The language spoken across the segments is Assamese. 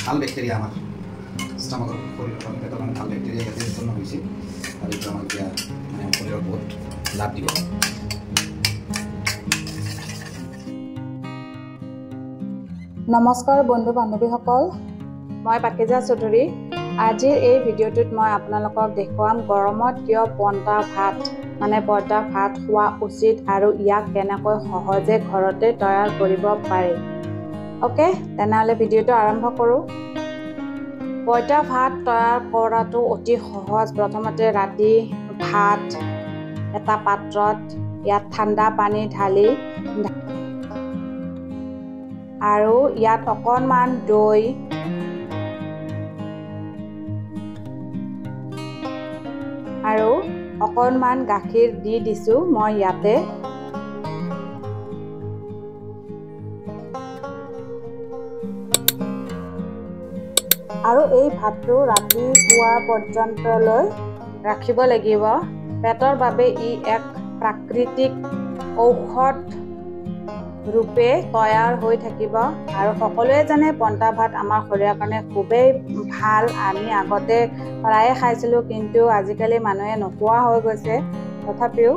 ভাল বেক্টেৰিয়া আমাৰ ষ্টামাকৰ শৰীৰৰ পেটৰ কাৰণে ভাল বেক্টেৰিয়া ইয়াতে উৎপন্ন হৈছে আৰু এইটো আমাক এতিয়া মানে শৰীৰৰ বহুত লাভ দিব। নমস্কাৰ বন্ধু বান্ধৱীসকল, মই পাকিজা চৌধুৰী। আজিৰ এই ভিডিঅ'টোত মই আপোনালোকক দেখুৱাম গৰমত কিয় পন্তা ভাত খোৱা উচিত আৰু ইয়াক কেনেকৈ সহজে ঘৰতে তৈয়াৰ কৰিব পাৰি। ওকে, তেনেহ'লে ভিডিঅ'টো আৰম্ভ কৰোঁ। পইতা ভাত তৈয়াৰ কৰাটো অতি সহজ। প্ৰথমতে ৰাতি ভাত এটা পাত্ৰত ইয়াত ঠাণ্ডা পানী ঢালি আৰু ইয়াত অকণমান দৈ আৰু অকণমান গাখীৰ দি দিছোঁ মই ইয়াতে। আৰু এই ভাতটো ৰাতিপুৱা পৰ্যন্তলৈ ৰাখিব লাগিব। পেটৰ বাবে ই এক প্ৰাকৃতিক ঔষধ ৰূপে তৈয়াৰ হৈ থাকিব। আৰু সকলোৱে জানে পন্তা ভাত আমাৰ শৰীৰৰ কাৰণে খুবেই ভাল। আমি আগতে প্ৰায়ে খাইছিলোঁ, কিন্তু আজিকালি মানুহে নোখোৱা হৈ গৈছে। তথাপিও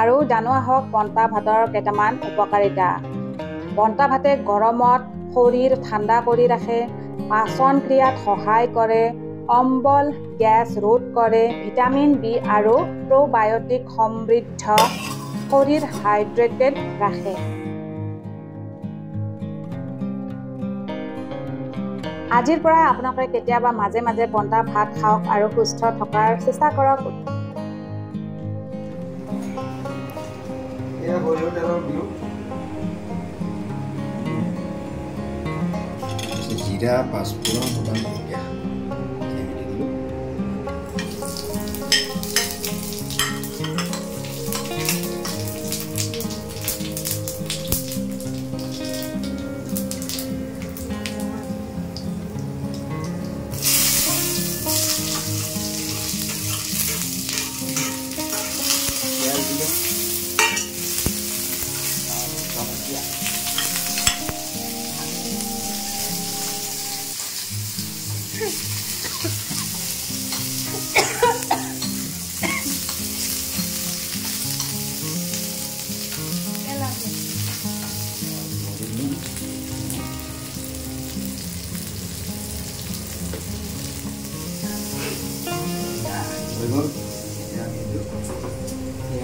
আৰু জানো আহক পন্তা ভাতৰ কেইটামান উপকাৰিতা। পন্তা ভাতে গৰমত শৰীৰ ঠাণ্ডা কৰি ৰাখে, পাচন ক্ৰিয়াত সহায় কৰে, অম্বল গেছ ৰোধ কৰে, ভিটামিন বি আৰু প্ৰ'বায়'টিক সমৃদ্ধ, শৰীৰ হাইড্ৰেটেড ৰাখে। আজিৰ পৰাই আপোনালোকে কেতিয়াবা মাজে মাজে পন্তা ভাত খাওক আৰু সুস্থ থকাৰ চেষ্টা কৰক। জিৰা, পাঁচফোৰণ, শুকান জলকীয়া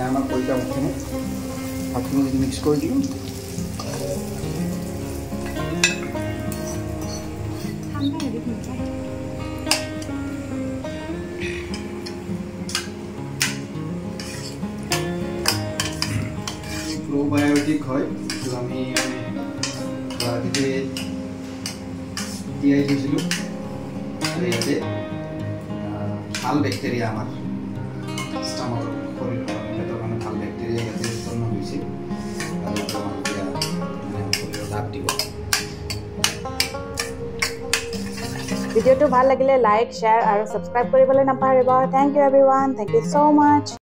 আমাৰ পইতা ভাতখিনি মিক্স কৰি দিওঁ। প্ৰ'বায়'টিক হয়, যিটো আমি ৰাতিতে তিয়াই থৈছিলোঁ। আৰু ইয়াতে ভাল বেক্টেৰিয়া আমাৰ ষ্টামাকৰ শৰীৰৰ পেটৰ কাৰণে ভাল বেক্টেৰিয়া ইয়াতে উৎপন্ন হৈছে আৰু এইটো আমাক এতিয়া মানে শৰীৰৰ লাভ দিব। ভিডিঅ'টো ভাল লাগিলে লাইক, শ্বেয়াৰ আৰু ছাবস্ক্ৰাইব কৰিবলৈ নাপাহৰিব। Thank you everyone, thank you so' much.